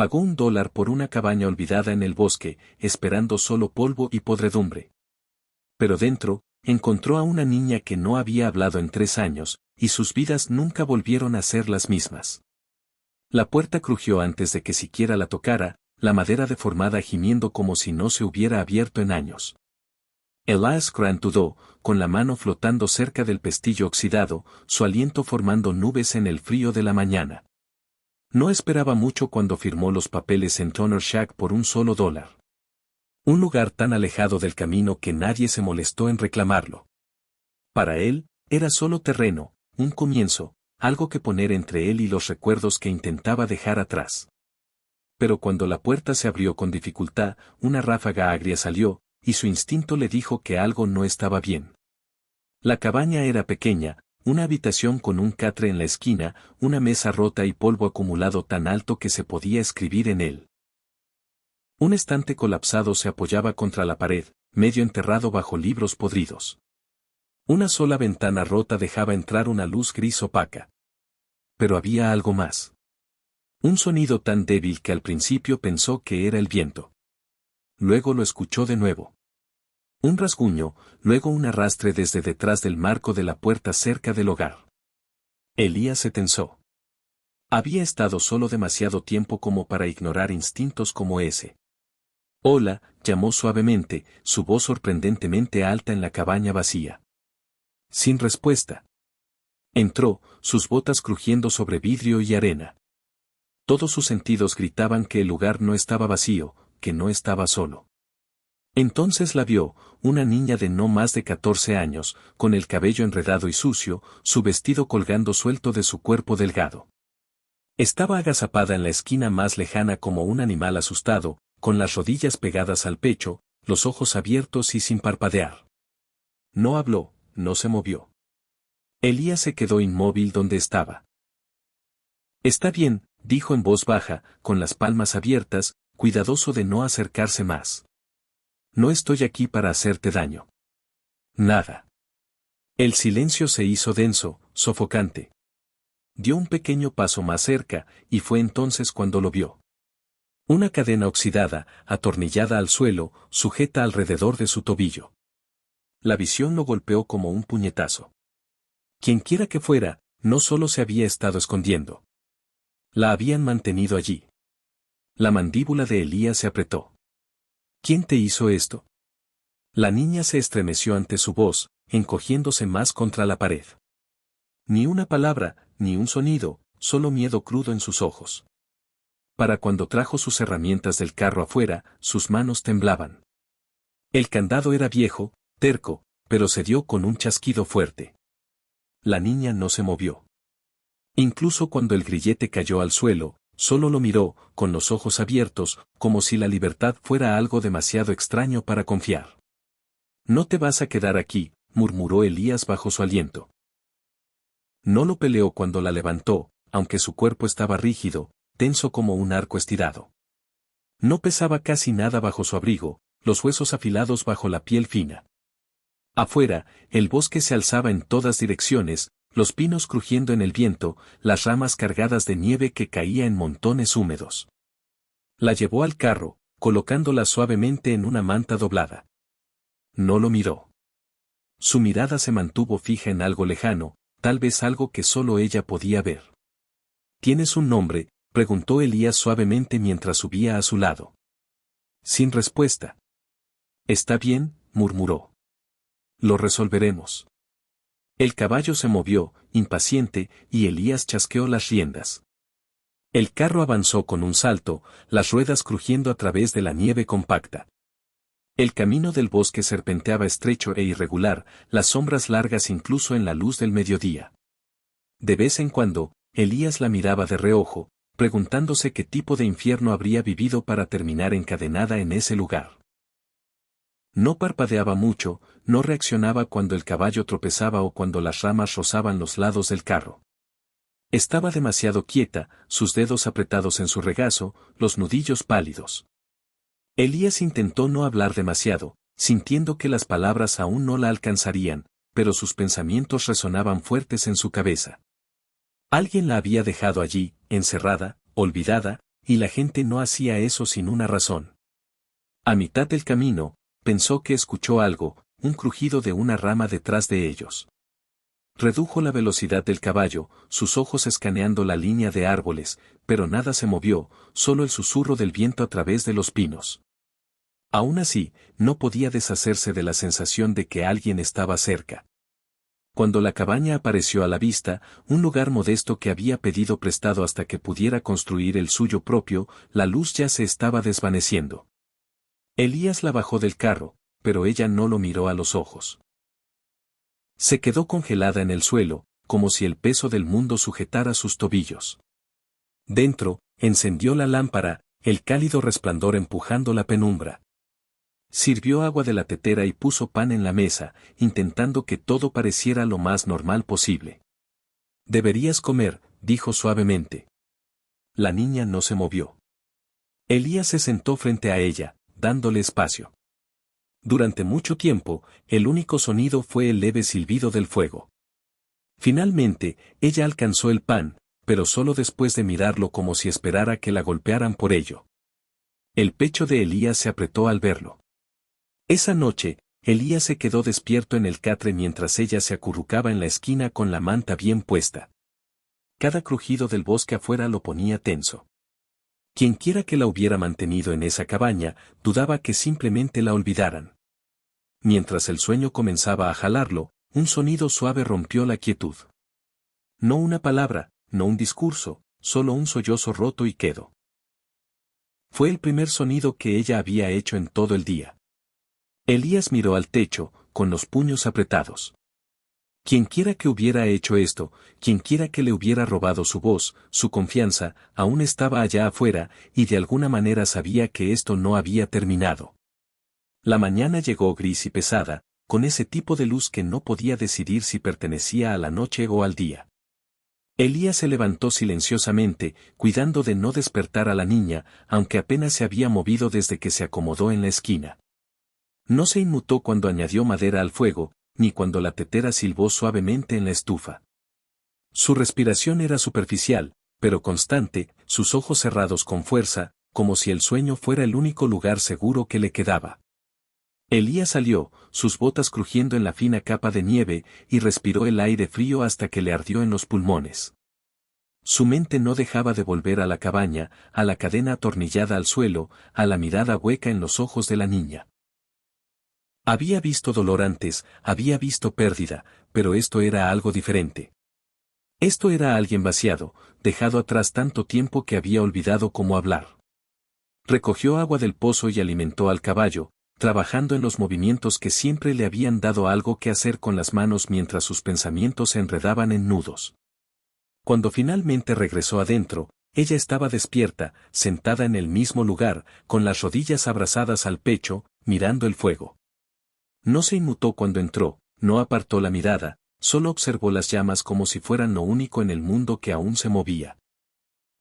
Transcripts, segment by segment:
Pagó $1 por una cabaña olvidada en el bosque, esperando solo polvo y podredumbre. Pero dentro, encontró a una niña que no había hablado en 3 años, y sus vidas nunca volvieron a ser las mismas. La puerta crujió antes de que siquiera la tocara, la madera deformada gimiendo como si no se hubiera abierto en años. Elias Grant dudó, con la mano flotando cerca del pestillo oxidado, su aliento formando nubes en el frío de la mañana. No esperaba mucho cuando firmó los papeles en Toner Shack por $1. Un lugar tan alejado del camino que nadie se molestó en reclamarlo. Para él, era solo terreno, un comienzo, algo que poner entre él y los recuerdos que intentaba dejar atrás. Pero cuando la puerta se abrió con dificultad, una ráfaga agria salió, y su instinto le dijo que algo no estaba bien. La cabaña era pequeña, una habitación con un catre en la esquina, una mesa rota y polvo acumulado tan alto que se podía escribir en él. Un estante colapsado se apoyaba contra la pared, medio enterrado bajo libros podridos. Una sola ventana rota dejaba entrar una luz gris opaca. Pero había algo más. Un sonido tan débil que al principio pensó que era el viento. Luego lo escuchó de nuevo. Un rasguño, luego un arrastre desde detrás del marco de la puerta cerca del hogar. Elías se tensó. Había estado solo demasiado tiempo como para ignorar instintos como ese. Hola, llamó suavemente, su voz sorprendentemente alta en la cabaña vacía. Sin respuesta. Entró, sus botas crujiendo sobre vidrio y arena. Todos sus sentidos gritaban que el lugar no estaba vacío, que no estaba solo. Entonces la vio, una niña de no más de 14 años, con el cabello enredado y sucio, su vestido colgando suelto de su cuerpo delgado. Estaba agazapada en la esquina más lejana como un animal asustado, con las rodillas pegadas al pecho, los ojos abiertos y sin parpadear. No habló, no se movió. Elías se quedó inmóvil donde estaba. Está bien, dijo en voz baja, con las palmas abiertas, cuidadoso de no acercarse más. No estoy aquí para hacerte daño. Nada. El silencio se hizo denso, sofocante. Dio un pequeño paso más cerca, y fue entonces cuando lo vio. Una cadena oxidada, atornillada al suelo, sujeta alrededor de su tobillo. La visión lo golpeó como un puñetazo. Quienquiera que fuera, no solo se había estado escondiendo. La habían mantenido allí. La mandíbula de Elías se apretó. ¿Quién te hizo esto? La niña se estremeció ante su voz, encogiéndose más contra la pared. Ni una palabra, ni un sonido, solo miedo crudo en sus ojos. Para cuando trajo sus herramientas del carro afuera, sus manos temblaban. El candado era viejo, terco, pero se dio con un chasquido fuerte. La niña no se movió. Incluso cuando el grillete cayó al suelo, solo lo miró, con los ojos abiertos, como si la libertad fuera algo demasiado extraño para confiar. No te vas a quedar aquí, murmuró Elías bajo su aliento. No lo peleó cuando la levantó, aunque su cuerpo estaba rígido, tenso como un arco estirado. No pesaba casi nada bajo su abrigo, los huesos afilados bajo la piel fina. Afuera, el bosque se alzaba en todas direcciones, los pinos crujiendo en el viento, las ramas cargadas de nieve que caía en montones húmedos. La llevó al carro, colocándola suavemente en una manta doblada. No lo miró. Su mirada se mantuvo fija en algo lejano, tal vez algo que solo ella podía ver. ¿Tienes un nombre?, preguntó Elías suavemente mientras subía a su lado. Sin respuesta. Está bien, murmuró. Lo resolveremos. El caballo se movió, impaciente, y Elías chasqueó las riendas. El carro avanzó con un salto, las ruedas crujiendo a través de la nieve compacta. El camino del bosque serpenteaba estrecho e irregular, las sombras largas incluso en la luz del mediodía. De vez en cuando, Elías la miraba de reojo, preguntándose qué tipo de infierno habría vivido para terminar encadenada en ese lugar. No parpadeaba mucho, no reaccionaba cuando el caballo tropezaba o cuando las ramas rozaban los lados del carro. Estaba demasiado quieta, sus dedos apretados en su regazo, los nudillos pálidos. Elías intentó no hablar demasiado, sintiendo que las palabras aún no la alcanzarían, pero sus pensamientos resonaban fuertes en su cabeza. Alguien la había dejado allí, encerrada, olvidada, y la gente no hacía eso sin una razón. A mitad del camino, pensó que escuchó algo, un crujido de una rama detrás de ellos. Redujo la velocidad del caballo, sus ojos escaneando la línea de árboles, pero nada se movió, solo el susurro del viento a través de los pinos. Aún así, no podía deshacerse de la sensación de que alguien estaba cerca. Cuando la cabaña apareció a la vista, un lugar modesto que había pedido prestado hasta que pudiera construir el suyo propio, la luz ya se estaba desvaneciendo. Elías la bajó del carro, pero ella no lo miró a los ojos. Se quedó congelada en el suelo, como si el peso del mundo sujetara sus tobillos. Dentro, encendió la lámpara, el cálido resplandor empujando la penumbra. Sirvió agua de la tetera y puso pan en la mesa, intentando que todo pareciera lo más normal posible. «Deberías comer», dijo suavemente. La niña no se movió. Elías se sentó frente a ella, dándole espacio. Durante mucho tiempo, el único sonido fue el leve silbido del fuego. Finalmente, ella alcanzó el pan, pero solo después de mirarlo como si esperara que la golpearan por ello. El pecho de Elías se apretó al verlo. Esa noche, Elías se quedó despierto en el catre mientras ella se acurrucaba en la esquina con la manta bien puesta. Cada crujido del bosque afuera lo ponía tenso. Quienquiera que la hubiera mantenido en esa cabaña, dudaba que simplemente la olvidaran. Mientras el sueño comenzaba a jalarlo, un sonido suave rompió la quietud. No una palabra, no un discurso, solo un sollozo roto y quedo. Fue el primer sonido que ella había hecho en todo el día. Elías miró al techo, con los puños apretados. Quienquiera que hubiera hecho esto, quienquiera que le hubiera robado su voz, su confianza, aún estaba allá afuera, y de alguna manera sabía que esto no había terminado. La mañana llegó gris y pesada, con ese tipo de luz que no podía decidir si pertenecía a la noche o al día. Elías se levantó silenciosamente, cuidando de no despertar a la niña, aunque apenas se había movido desde que se acomodó en la esquina. No se inmutó cuando añadió madera al fuego, ni cuando la tetera silbó suavemente en la estufa. Su respiración era superficial, pero constante, sus ojos cerrados con fuerza, como si el sueño fuera el único lugar seguro que le quedaba. Elías salió, sus botas crujiendo en la fina capa de nieve, y respiró el aire frío hasta que le ardió en los pulmones. Su mente no dejaba de volver a la cabaña, a la cadena atornillada al suelo, a la mirada hueca en los ojos de la niña. Había visto dolor antes, había visto pérdida, pero esto era algo diferente. Esto era alguien vaciado, dejado atrás tanto tiempo que había olvidado cómo hablar. Recogió agua del pozo y alimentó al caballo, trabajando en los movimientos que siempre le habían dado algo que hacer con las manos mientras sus pensamientos se enredaban en nudos. Cuando finalmente regresó adentro, ella estaba despierta, sentada en el mismo lugar, con las rodillas abrazadas al pecho, mirando el fuego. No se inmutó cuando entró, no apartó la mirada, solo observó las llamas como si fueran lo único en el mundo que aún se movía.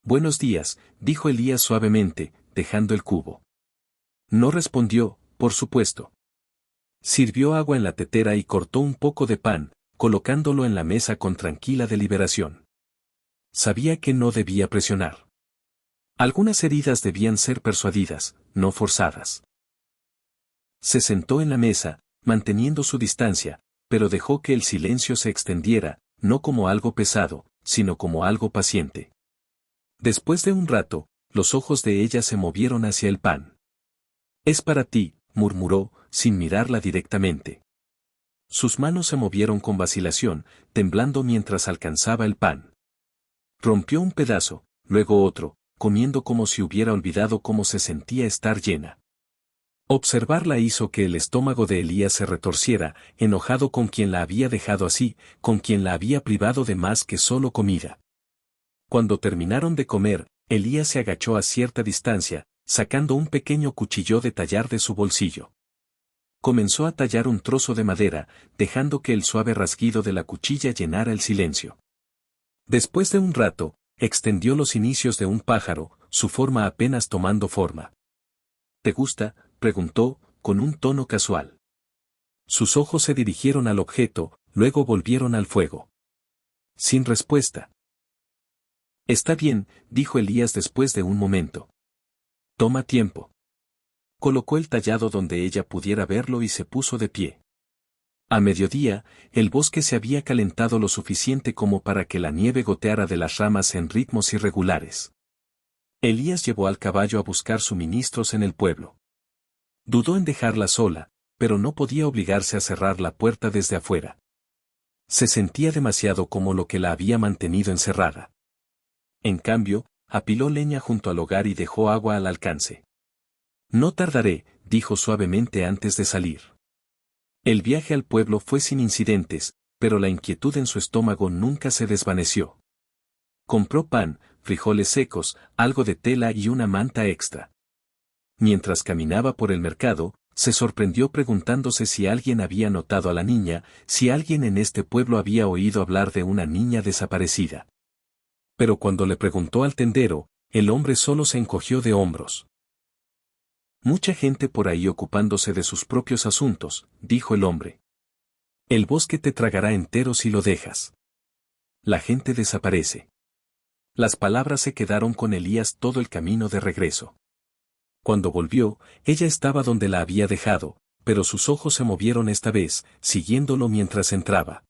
«Buenos días», dijo Elías suavemente, dejando el cubo. No respondió, por supuesto. Sirvió agua en la tetera y cortó un poco de pan, colocándolo en la mesa con tranquila deliberación. Sabía que no debía presionar. Algunas heridas debían ser persuadidas, no forzadas. Se sentó en la mesa, manteniendo su distancia, pero dejó que el silencio se extendiera, no como algo pesado, sino como algo paciente. Después de un rato, los ojos de ella se movieron hacia el pan. «Es para ti», murmuró, sin mirarla directamente. Sus manos se movieron con vacilación, temblando mientras alcanzaba el pan. Rompió un pedazo, luego otro, comiendo como si hubiera olvidado cómo se sentía estar llena. Observarla hizo que el estómago de Elías se retorciera, enojado con quien la había dejado así, con quien la había privado de más que solo comida. Cuando terminaron de comer, Elías se agachó a cierta distancia, sacando un pequeño cuchillo de tallar de su bolsillo. Comenzó a tallar un trozo de madera, dejando que el suave rasguido de la cuchilla llenara el silencio. Después de un rato, extendió los inicios de un pájaro, su forma apenas tomando forma. «¿Te gusta?», preguntó, con un tono casual. Sus ojos se dirigieron al objeto, luego volvieron al fuego. Sin respuesta. Está bien, dijo Elías después de un momento. Toma tiempo. Colocó el tallado donde ella pudiera verlo y se puso de pie. A mediodía, el bosque se había calentado lo suficiente como para que la nieve goteara de las ramas en ritmos irregulares. Elías llevó al caballo a buscar suministros en el pueblo. Dudó en dejarla sola, pero no podía obligarse a cerrar la puerta desde afuera. Se sentía demasiado como lo que la había mantenido encerrada. En cambio, apiló leña junto al hogar y dejó agua al alcance. No tardaré, dijo suavemente antes de salir. El viaje al pueblo fue sin incidentes, pero la inquietud en su estómago nunca se desvaneció. Compró pan, frijoles secos, algo de tela y una manta extra. Mientras caminaba por el mercado, se sorprendió preguntándose si alguien había notado a la niña, si alguien en este pueblo había oído hablar de una niña desaparecida. Pero cuando le preguntó al tendero, el hombre solo se encogió de hombros. Mucha gente por ahí ocupándose de sus propios asuntos, dijo el hombre. El bosque te tragará entero si lo dejas. La gente desaparece. Las palabras se quedaron con Elías todo el camino de regreso. Cuando volvió, ella estaba donde la había dejado, pero sus ojos se movieron esta vez, siguiéndolo mientras entraba.